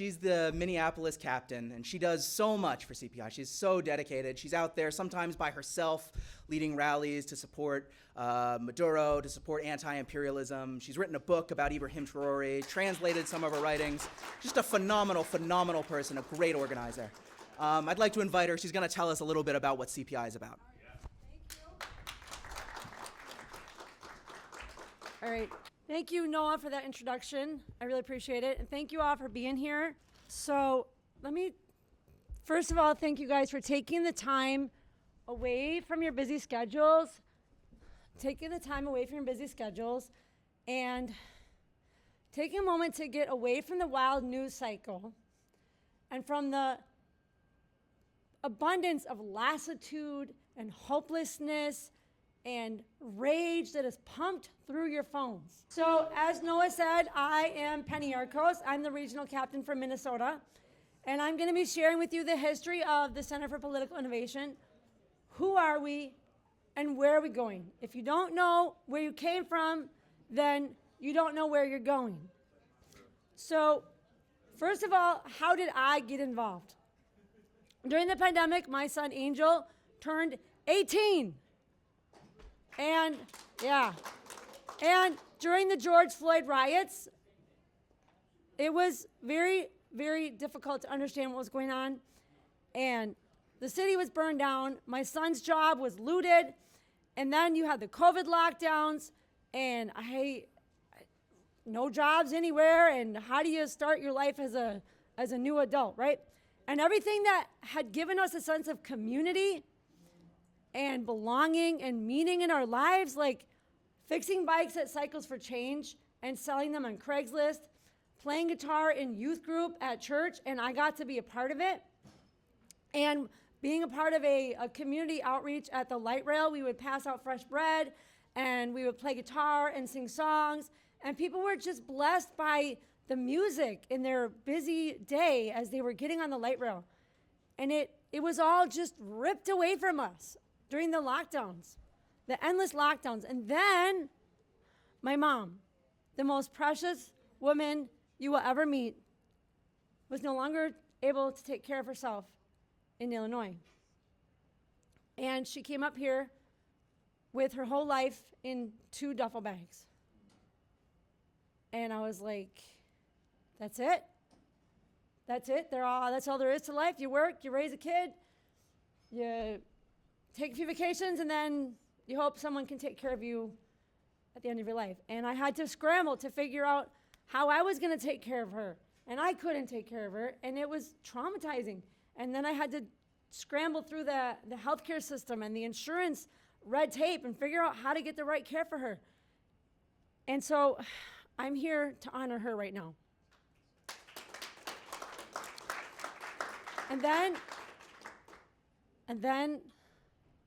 she's the Minneapolis captain, and she does so much for CPI. She's so dedicated. She's out there sometimes by herself, leading rallies to support Maduro, to support anti-imperialism. She's written a book about Ibrahim Traore, translated some of her writings. Just a phenomenal, phenomenal person, a great organizer. I'd like to invite her. She's going to tell us a little bit about what CPI is about. All right. Thank you, Noah, for that introduction. I really appreciate it. And thank you all for being here. So let me, first of all, thank you guys for taking the time away from your busy schedules, and taking a moment to get away from the wild news cycle and from the abundance of lassitude and hopelessness and rage that is pumped through your phones. So as Noah said, I am Penny Arcos. I'm the regional captain for Minnesota, and I'm going to be sharing with you the history of the Center for Political Innovation. Who are we and where are we going? If you don't know where you came from, then you don't know where you're going. So first of all, how did I get involved? During the pandemic, my son Angel turned 18. And during the George Floyd riots, it was very, very difficult to understand what was going on. And the city was burned down. My son's job was looted. And then you had the COVID lockdowns, and no jobs anywhere. And how do you start your life as a new adult, right? And everything that had given us a sense of community and belonging and meaning in our lives, like fixing bikes at Cycles for Change and selling them on Craigslist, playing guitar in youth group at church, and I got to be a part of it. And being a part of a community outreach at the light rail, we would pass out fresh bread, and we would play guitar and sing songs, and people were just blessed by the music in their busy day as they were getting on the light rail. And it was all just ripped away from us during the lockdowns, the endless lockdowns. And then my mom, the most precious woman you will ever meet, was no longer able to take care of herself in Illinois. And she came up here with her whole life in 2 duffel bags. And I was like, that's it? That's it? That's all there is to life? You work, you raise a kid, you take a few vacations, and then you hope someone can take care of you at the end of your life. And I had to scramble to figure out how I was going to take care of her. And I couldn't take care of her, and it was traumatizing. And then I had to scramble through the healthcare system and the insurance red tape and figure out how to get the right care for her. And so I'm here to honor her right now. And then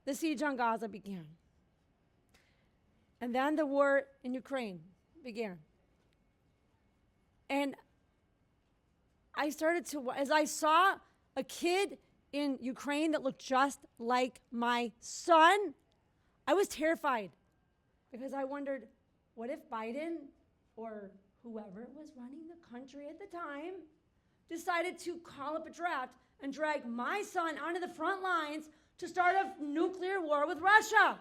the siege on Gaza began. And then the war in Ukraine began. And I started to, as I saw a kid in Ukraine that looked just like my son, I was terrified because I wondered, what if Biden or whoever was running the country at the time decided to call up a draft and drag my son onto the front lines to start a nuclear war with Russia?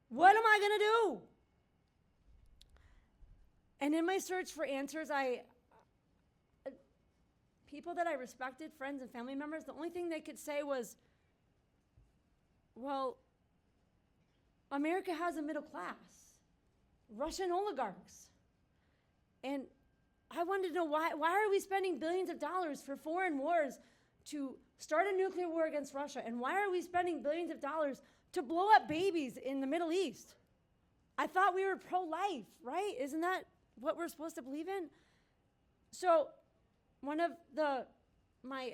What am I going to do? And in my search for answers, people that I respected, friends and family members, the only thing they could say was, well, America has a middle class, Russian oligarchs. And I wanted to know why are we spending billions of dollars for foreign wars to start a nuclear war against Russia? And why are we spending billions of dollars to blow up babies in the Middle East? I thought we were pro-life, right? Isn't that what we're supposed to believe in? So one of my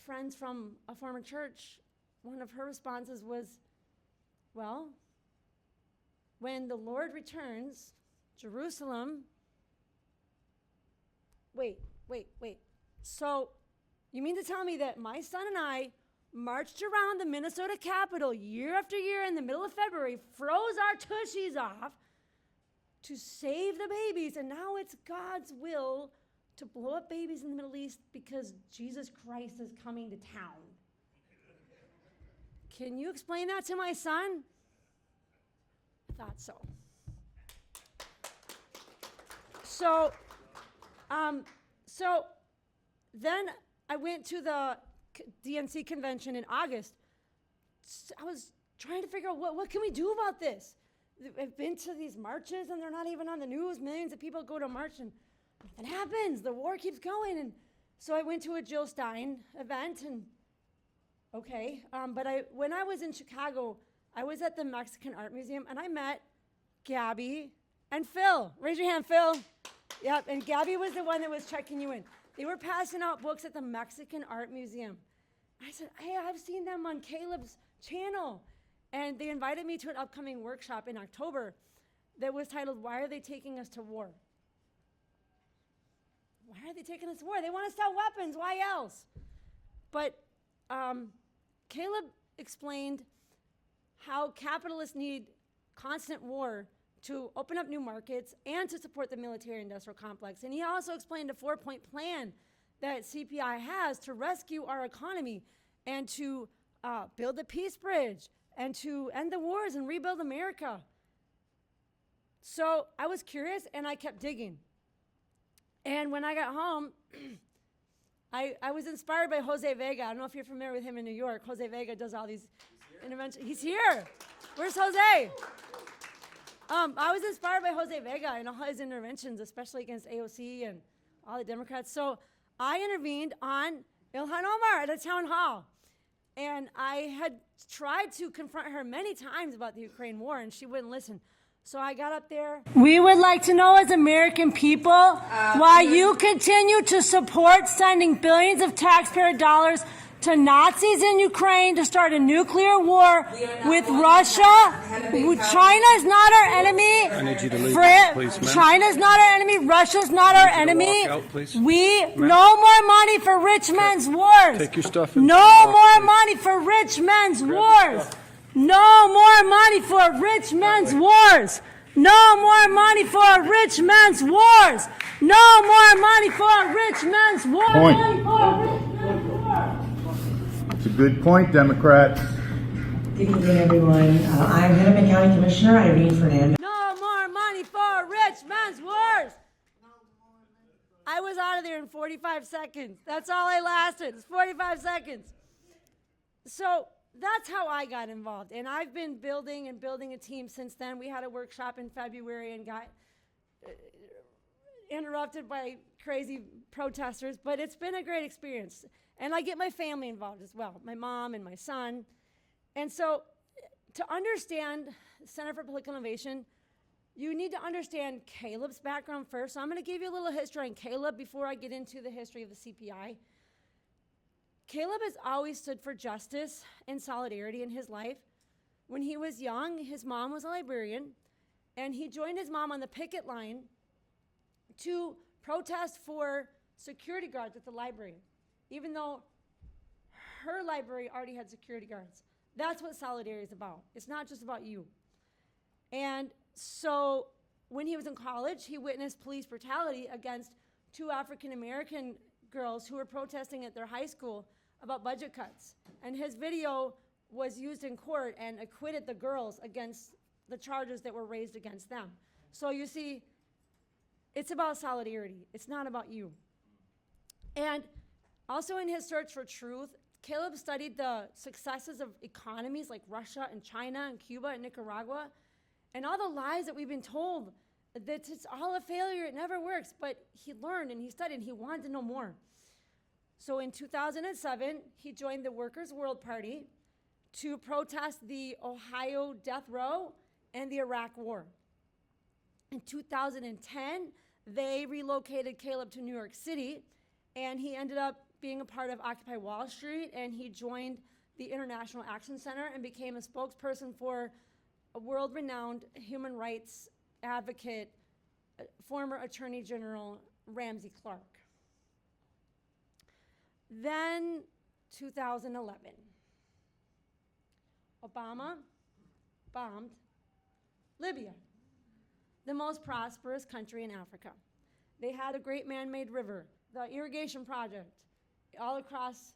friends from a former church, one of her responses was, well, when the Lord returns, Jerusalem, wait. So you mean to tell me that my son and I marched around the Minnesota Capitol year after year in the middle of February, froze our tushies off to save the babies, and now it's God's will to blow up babies in the Middle East because Jesus Christ is coming to town. Can you explain that to my son? I thought so. So then I went to the DNC convention in August. I was trying to figure out what can we do about this? I've been to these marches and they're not even on the news. Millions of people go to march and nothing happens. The war keeps going. And so I went to a Jill Stein event and okay. But when I was in Chicago, I was at the Mexican Art Museum and I met Gabby and Phil. Raise your hand, Phil. Yep, and Gabby was the one that was checking you in. They were passing out books at the Mexican Art Museum. I said, hey, I've seen them on Caleb's channel. And they invited me to an upcoming workshop in October that was titled, Why Are They Taking Us to War? Why are they taking us to war? They want to sell weapons. Why else? But Caleb explained how capitalists need constant war to open up new markets and to support the military-industrial complex. And he also explained a 4-point plan that CPI has to rescue our economy and to build the peace bridge and to end the wars and rebuild America. So I was curious and I kept digging. And when I got home, I was inspired by Jose Vega. I don't know if you're familiar with him in New York. Jose Vega does all these interventions. He's here. Where's Jose? I was inspired by Jose Vega and all his interventions, especially against AOC and all the Democrats. So I intervened on Ilhan Omar at a town hall. And I had tried to confront her many times about the Ukraine war, and she wouldn't listen. So I got up there. We would like to know as American people why you continue to support sending billions of taxpayer dollars to Nazis in Ukraine to start a nuclear war with Russia. China is not our enemy. I need you to leave, please, ma'am. China's not our enemy. Russia's not our enemy. Walk out, please. No more money for rich men's wars. Take your stuff and No walk, more please. money for rich men's wars. No more money for rich men's wars. No more money for rich men's wars. No more money for rich men's wars. Point. It's a good point, Democrats. Good evening, everyone. I'm Hennepin County Commissioner Irene Fernandez. No more money for rich men's wars. I was out of there in 45 seconds. That's all I lasted. It's 45 seconds. So that's how I got involved. And I've been building a team since then. We had a workshop in February and got interrupted by crazy protesters, but it's been a great experience. And I get my family involved as well, my mom and my son. And so to understand Center for Political Innovation, you need to understand Caleb's background first. So I'm going to give you a little history on Caleb before I get into the history of the CPI. Caleb has always stood for justice and solidarity in his life. When he was young, his mom was a librarian, and he joined his mom on the picket line to protest for security guards at the library, even though her library already had security guards. That's what solidarity is about. It's not just about you. And so when he was in college, he witnessed police brutality against 2 African-American girls who were protesting at their high school about budget cuts. And his video was used in court and acquitted the girls against the charges that were raised against them. So you see, it's about solidarity. It's not about you. And also in his search for truth, Caleb studied the successes of economies like Russia and China and Cuba and Nicaragua, and all the lies that we've been told that it's all a failure, it never works. But he learned and he studied and he wanted to know more. So in 2007, he joined the Workers' World Party to protest the Ohio death row and the Iraq War. In 2010, they relocated Caleb to New York City, and he ended up being a part of Occupy Wall Street, and he joined the International Action Center and became a spokesperson for a world-renowned human rights advocate, former Attorney General Ramsey Clark. Then 2011, Obama bombed Libya, the most prosperous country in Africa. They had a great man-made river, the irrigation project, all across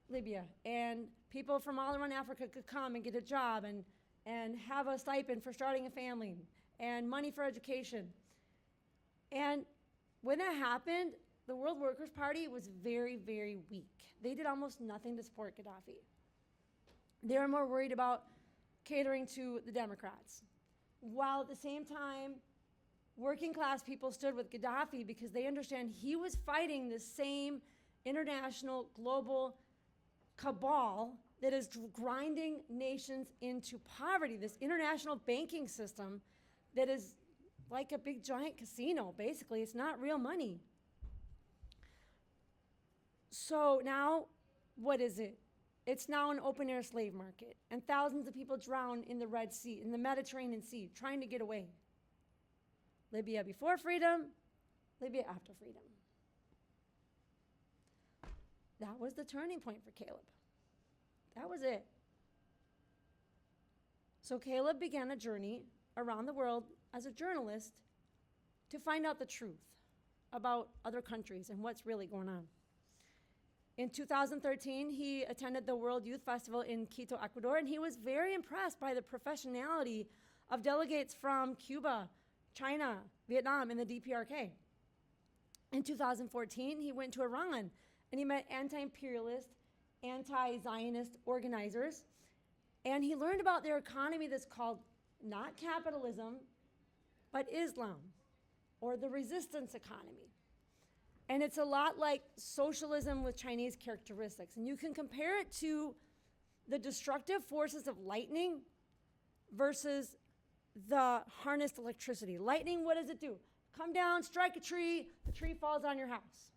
Libya. And people from all around Africa could come and get a job and have a stipend for starting a family and money for education. And when that happened, the World Workers' Party was very, very weak. They did almost nothing to support Gaddafi. They were more worried about catering to the Democrats, while at the same time, working class people stood with Gaddafi because they understand he was fighting the same international global cabal that is grinding nations into poverty, this international banking system that is like a big giant casino, basically. It's not real money. So now, what is it? It's now an open-air slave market, and thousands of people drown in the Red Sea, in the Mediterranean Sea, trying to get away. Libya before freedom, Libya after freedom. That was the turning point for Caleb. That was it. So Caleb began a journey around the world as a journalist to find out the truth about other countries and what's really going on. In 2013, he attended the World Youth Festival in Quito, Ecuador, and he was very impressed by the professionality of delegates from Cuba, China, Vietnam, and the DPRK. In 2014, he went to Iran, and he met anti-imperialist, anti-Zionist organizers, and he learned about their economy that's called not capitalism, but Islam, or the resistance economy. And it's a lot like socialism with Chinese characteristics. And you can compare it to the destructive forces of lightning versus the harnessed electricity. Lightning, what does it do? Come down, strike a tree, the tree falls on your house.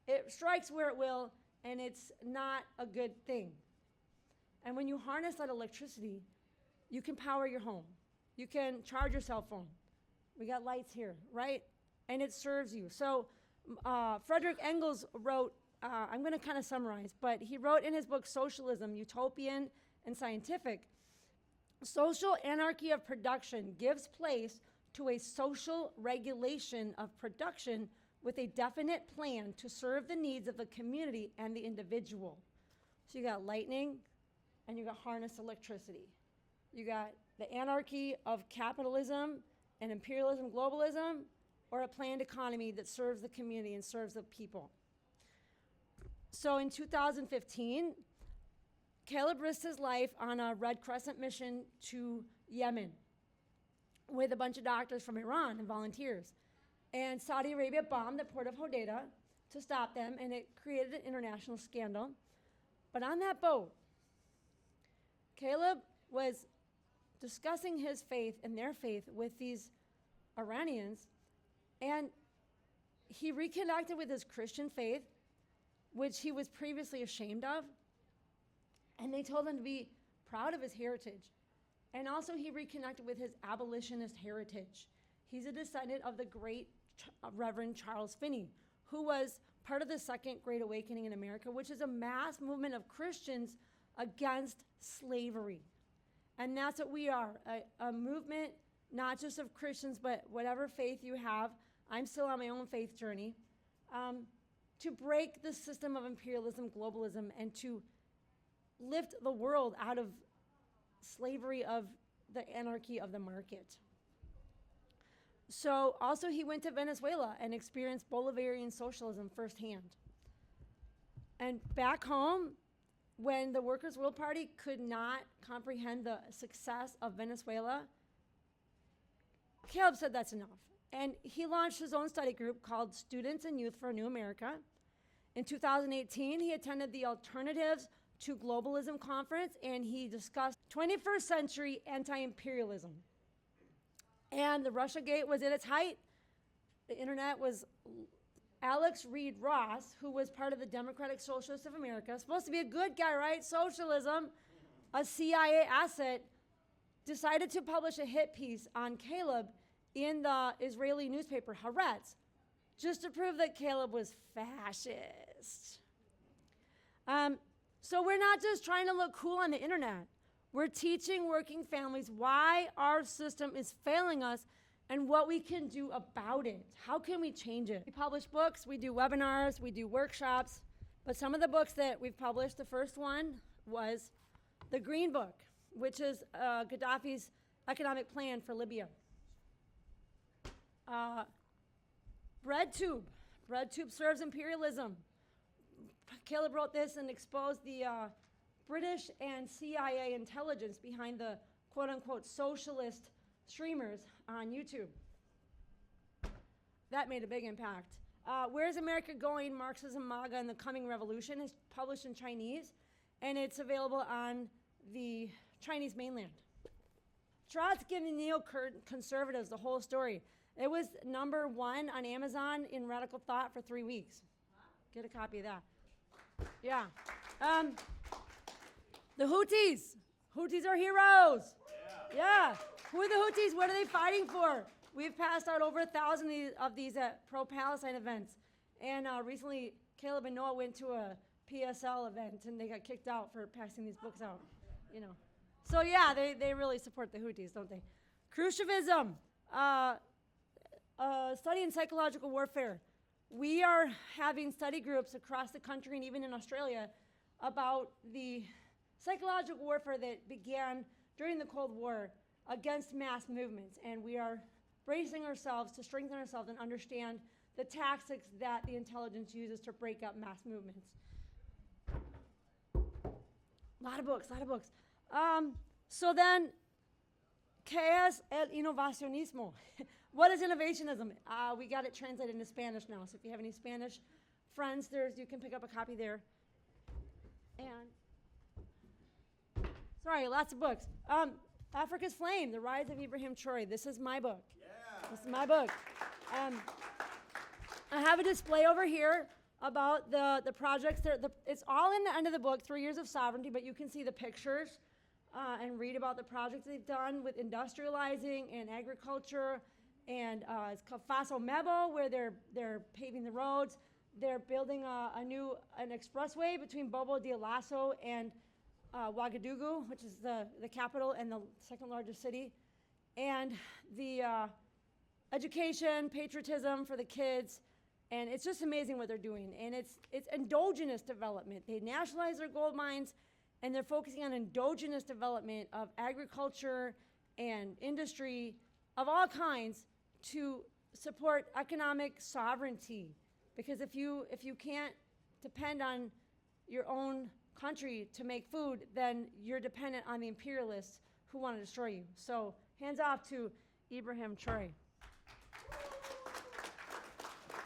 It strikes where it will, and it's not a good thing. And when you harness that electricity, you can power your home. You can charge your cell phone. We got lights here, right? And it serves you. So Frederick Engels wrote, I'm going to kind of summarize, but he wrote in his book, Socialism, Utopian and Scientific, social anarchy of production gives place to a social regulation of production with a definite plan to serve the needs of the community and the individual. So you got lightning and you got harnessed electricity. You got the anarchy of capitalism and imperialism, globalism, or a planned economy that serves the community and serves the people. So in 2015, Caleb risked his life on a Red Crescent mission to Yemen with a bunch of doctors from Iran and volunteers. And Saudi Arabia bombed the port of Hodeidah to stop them, and it created an international scandal. But on that boat, Caleb was discussing his faith and their faith with these Iranians, and he reconnected with his Christian faith, which he was previously ashamed of. And they told him to be proud of his heritage. And also he reconnected with his abolitionist heritage. He's a descendant of the great Reverend Charles Finney, who was part of the Second Great Awakening in America, which is a mass movement of Christians against slavery. And that's what we are, a movement not just of Christians, but whatever faith you have. I'm still on my own faith journey, to break the system of imperialism, globalism, and to lift the world out of slavery of the anarchy of the market. So also he went to Venezuela and experienced Bolivarian socialism firsthand. And back home, when the Workers' World Party could not comprehend the success of Venezuela, Caleb said that's enough. And he launched his own study group called Students and Youth for a New America. In 2018, he attended the Alternatives to Globalism conference, and he discussed 21st century anti-imperialism. And the Russiagate was at its height. The internet was Alex Reed Ross, who was part of the Democratic Socialists of America, supposed to be a good guy, right? Socialism, a CIA asset, decided to publish a hit piece on Caleb in the Israeli newspaper Haaretz, just to prove that Caleb was fascist. So we're not just trying to look cool on the internet. We're teaching working families why our system is failing us and what we can do about it. How can we change it? We publish books, we do webinars, we do workshops, but some of the books that we've published, the first one was the Green Book, which is Gaddafi's economic plan for Libya. BreadTube. BreadTube serves imperialism. Caleb wrote this and exposed the British and CIA intelligence behind the quote-unquote socialist streamers on YouTube. That made a big impact. Where's America Going? Marxism, MAGA, and the Coming Revolution is published in Chinese, and it's available on the Chinese mainland. Trotsky and the neoconservatives, the whole story. It was #1 on Amazon in Radical Thought for 3 weeks. Get a copy of that. Yeah. The Houthis. Houthis are heroes. Yeah. Who are the Houthis? What are they fighting for? We've passed out over 1,000 of these at pro-Palestine events. And recently, Caleb and Noah went to a PSL event, and they got kicked out for passing these books out. You know. So yeah, they really support the Houthis, don't they? Khrushchevism. Study in psychological warfare. We are having study groups across the country and even in Australia about the psychological warfare that began during the Cold War against mass movements. And we are bracing ourselves to strengthen ourselves and understand the tactics that the intelligence uses to break up mass movements. A lot of books. So then, ¿qué es el innovacionismo? What is innovationism? We got it translated into Spanish now, so if you have any Spanish friends, you can pick up a copy there. And, sorry, lots of books. Africa's Flame, The Rise of Ibrahim Traoré. This is my book. Yeah. This is my book. I have a display over here about the projects. It's all in the end of the book, 3 Years of Sovereignty, but you can see the pictures and read about the projects they've done with industrializing and agriculture. And it's called Faso Mebo, where they're paving the roads. They're building an expressway between Bobo Dioulasso and Ouagadougou, which is the capital and the second largest city. And the education, patriotism for the kids, and it's just amazing what they're doing. And it's endogenous development. They nationalize their gold mines, and they're focusing on endogenous development of agriculture and industry of all kinds to support economic sovereignty. Because if you can't depend on your own country to make food, then you're dependent on the imperialists who want to destroy you. So hands off to Ibrahim Traoré.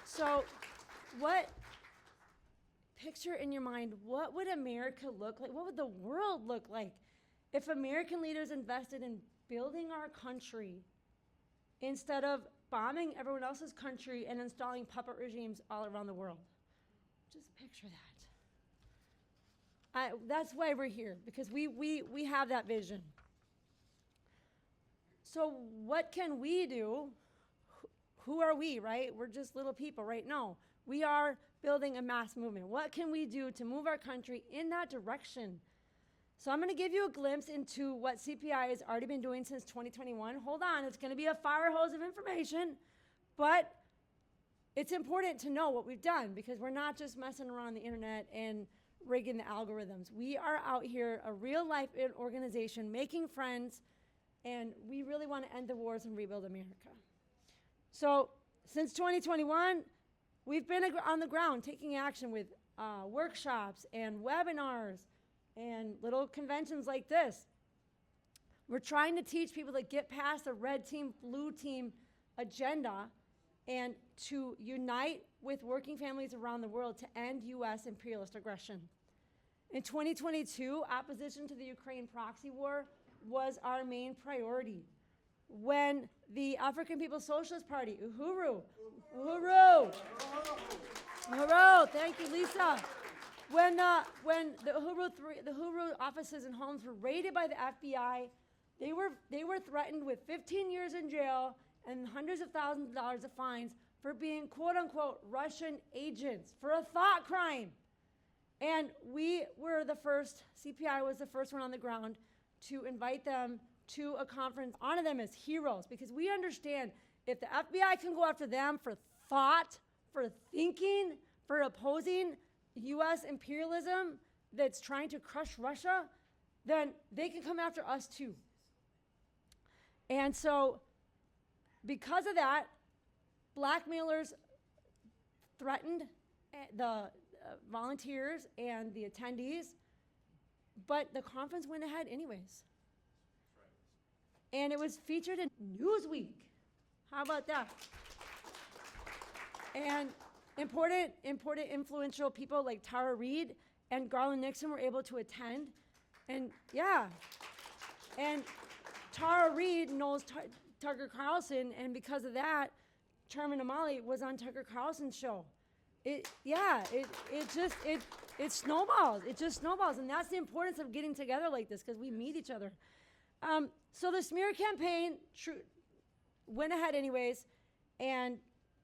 So picture in your mind, what would America look like? What would the world look like if American leaders invested in building our country instead of bombing everyone else's country and installing puppet regimes all around the world? Just picture that. That's why we're here, because we have that vision. So what can we do? Who are we, right? We're just little people, right? No, we are building a mass movement. What can we do to move our country in that direction? So I'm going to give you a glimpse into what CPI has already been doing since 2021. Hold on, it's going to be a fire hose of information, but it's important to know what we've done, because we're not just messing around the internet and rigging the algorithms. We are out here, a real-life organization, making friends, and we really want to end the wars and rebuild America. So since 2021, we've been on the ground taking action with workshops and webinars and little conventions like this. We're trying to teach people to get past the red team, blue team agenda and to unite with working families around the world to end U.S. imperialist aggression. In 2022, opposition to the Ukraine proxy war was our main priority. When the African People's Socialist Party, Uhuru, thank you, Lisa. When the Uhuru offices and homes were raided by the FBI, they were threatened with 15 years in jail and hundreds of thousands of dollars of fines for being quote unquote Russian agents for a thought crime. And we were the first, CPI was the first one on the ground to invite them to a conference, honor them as heroes, because we understand If the FBI can go after them for thought, for thinking, for opposing U.S. imperialism that's trying to crush Russia, then they can come after us too. And so, because of that, blackmailers threatened the volunteers and the attendees, but the conference went ahead anyways. And it was featured in Newsweek. How about that? And important influential people like Tara Reid and Garland Nixon were able to attend. And yeah, and Tara Reid knows Tucker Carlson, and because of that, Chairman Amali was on Tucker Carlson's show. It snowballs. It just snowballs, and that's the importance of getting together like this, because we meet each other. So the smear campaign went ahead anyways, and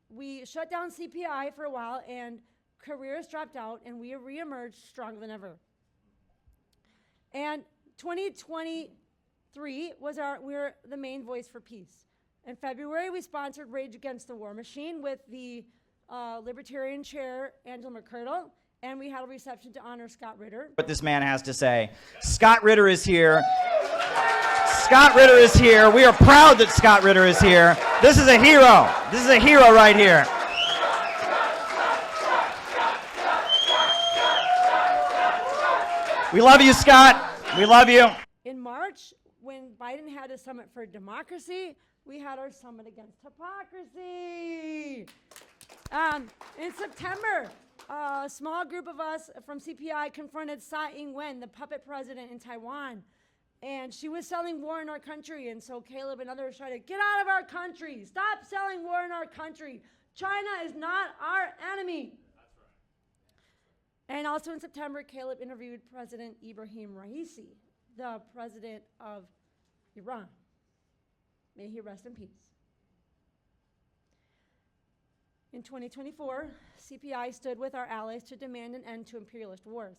we shut down CPI for a while, and careers dropped out, and we reemerged stronger than ever. And 2023 we're the main voice for peace. In February, we sponsored Rage Against the War Machine with the Libertarian Chair, Angela McCurdle, and we had a reception to honor Scott Ritter. What this man has to say. Scott Ritter is here. Scott Ritter is here. We are proud that Scott Ritter is here. This is a hero. This is a hero right here. We love you, Scott. We love you. In March, when Biden had a summit for democracy, we had our summit against hypocrisy. In September, a small group of us from CPI confronted Tsai Ing-wen, the puppet president in Taiwan. And she was selling war in our country. And so Caleb and others tried to get out of our country. Stop selling war in our country. China is not our enemy. That's right. And also in September, Caleb interviewed President Ibrahim Raisi, the president of Iran. May he rest in peace. In 2024, CPI stood with our allies to demand an end to imperialist wars.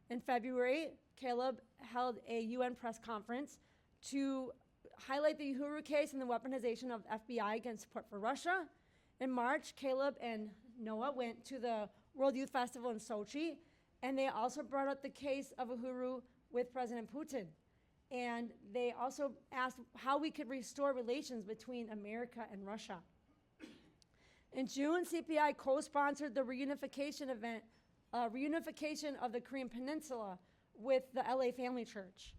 In February, Caleb held a UN press conference to highlight the Uhuru case and the weaponization of FBI against support for Russia. In March, Caleb and Noah went to the World Youth Festival in Sochi, and they also brought up the case of Uhuru with President Putin. And they also asked how we could restore relations between America and Russia. In June, CPI co-sponsored the reunification event, reunification of the Korean Peninsula with the LA Family Church.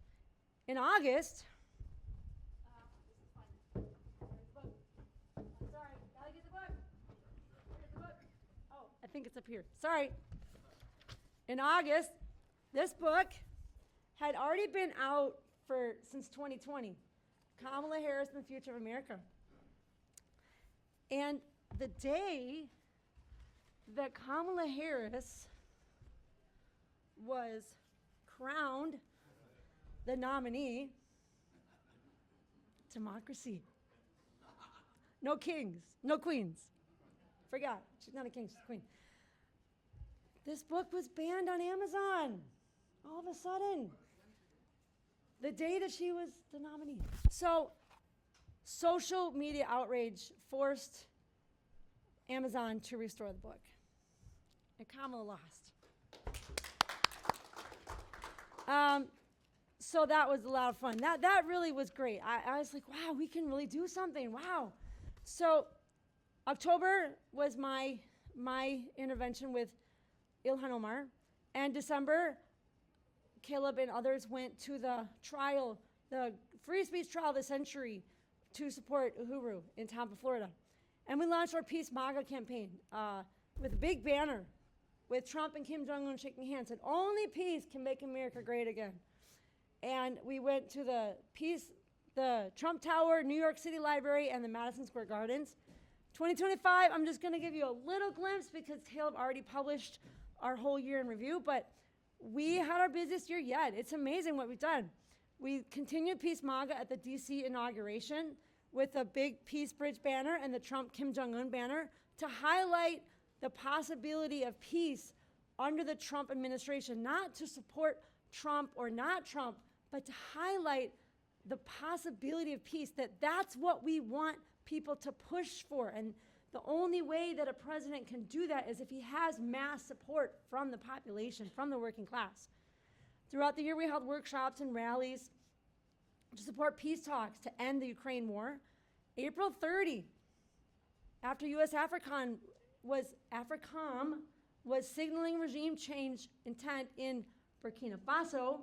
In August, I think it's up here. Sorry. In August, this book had already been out since 2020. Kamala Harris and the Future of America. And the day that Kamala Harris was crowned the nominee, democracy. No kings, no queens. Forgot, she's not a king, she's a queen. This book was banned on Amazon all of a sudden, the day that she was the nominee. So, social media outrage forced Amazon to restore the book. And Kamala lost. So that was a lot of fun. That really was great. I was like, wow, we can really do something. Wow. So October was my intervention with Ilhan Omar. And December, Caleb and others went to the trial, the free speech trial of the century, to support Uhuru in Tampa, Florida. And we launched our Peace MAGA campaign with a big banner with Trump and Kim Jong-un shaking hands, and only peace can make America great again. And we went to the Trump Tower, New York City Library, and the Madison Square Gardens. 2025, I'm just gonna give you a little glimpse because Caleb already published our whole year in review, but we had our busiest year yet. It's amazing what we've done. We continued Peace MAGA at the DC inauguration with a big Peace Bridge banner and the Trump Kim Jong-un banner to highlight the possibility of peace under the Trump administration, not to support Trump or not Trump, but to highlight the possibility of peace, that's what we want people to push for. And the only way that a president can do that is if he has mass support from the population, from the working class. Throughout the year, we held workshops and rallies to support peace talks to end the Ukraine war. April 30, after U.S. AFRICOM was signaling regime change intent in Burkina Faso,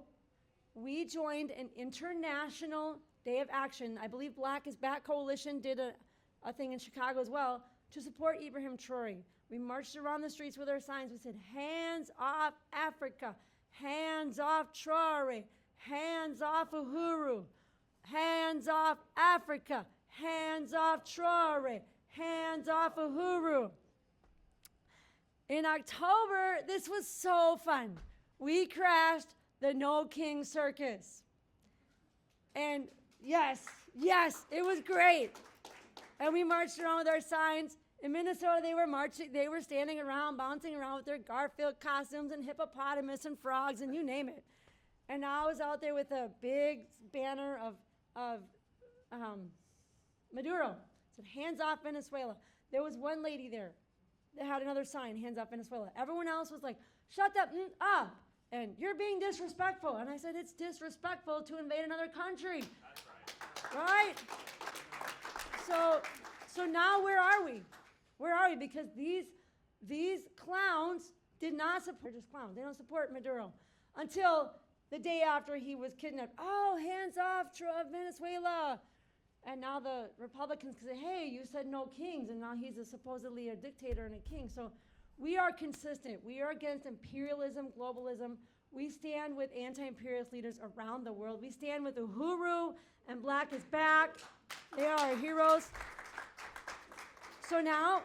we joined an international day of action. I believe Black is Back Coalition did a thing in Chicago as well to support Ibrahim Traore. We marched around the streets with our signs. We said, hands off Africa, hands off Traore, hands off Uhuru, hands off Africa, hands off Traore, hands off Uhuru. In October, this was so fun. We crashed the No King Circus. And yes, it was great. And we marched around with our signs. In Minnesota, they were standing around, bouncing around with their Garfield costumes and hippopotamus and frogs and you name it. And I was out there with a big banner of Maduro. It said, hands off Venezuela. There was one lady there that had another sign, hands off Venezuela. Everyone else was like, shut up, and you're being disrespectful. And I said, it's disrespectful to invade another country. That's right. So now where are we? Where are we? Because these clowns did not support, just clowns. They don't support Maduro until the day after he was kidnapped. Oh, hands off Venezuela. And now the Republicans can say, hey, you said no kings, and now he's supposedly a dictator and a king. So we are consistent. We are against imperialism, globalism. We stand with anti-imperialist leaders around the world. We stand with Uhuru and Black is Back. They are our heroes. So now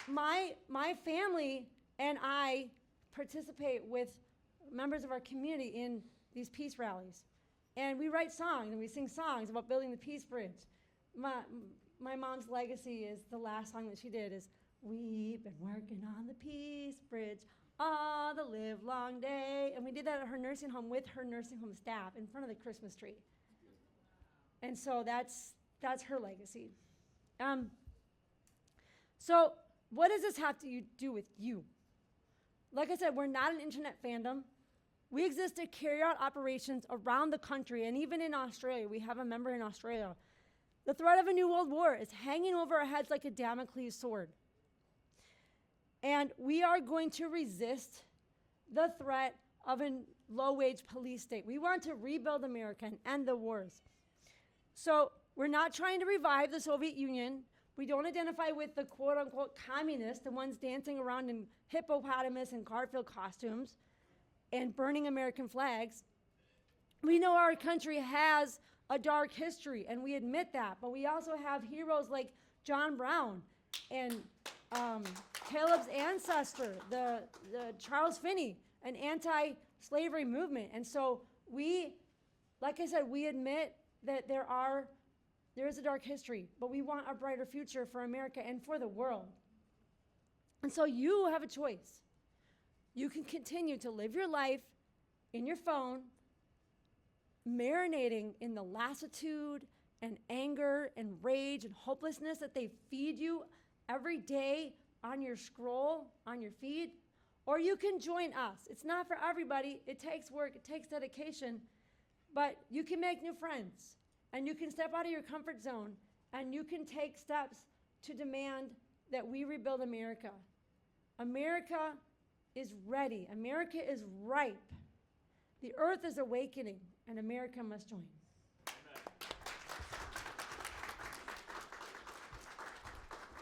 my family and I participate with members of our community in these peace rallies. And we write songs and we sing songs about building the peace bridge. My mom's legacy is the last song that she did is, we've been working on the peace bridge all the live long day. And we did that at her nursing home with her nursing home staff in front of the Christmas tree. And so that's her legacy. So what does this have to do with you? Like I said, we're not an internet fandom. We exist to carry out operations around the country and even in Australia. We have a member in Australia. The threat of a new world war is hanging over our heads like a Damocles sword. And we are going to resist the threat of a low-wage police state. We want to rebuild America and end the wars. So we're not trying to revive the Soviet Union. We don't identify with the quote-unquote communists, the ones dancing around in hippopotamus and Garfield costumes and burning American flags. We know our country has a dark history, and we admit that, but we also have heroes like John Brown and Caleb's ancestor, the Charles Finney, an anti-slavery movement. And so we, like I said, we admit that there is a dark history, but we want a brighter future for America and for the world. And so you have a choice. You can continue to live your life in your phone, marinating in the lassitude and anger and rage and hopelessness that they feed you every day on your scroll, on your feed, or you can join us. It's not for everybody. It takes work, it takes dedication, but you can make new friends and you can step out of your comfort zone and you can take steps to demand that we rebuild America. America is ready. America is ripe. The earth is awakening, and America must join.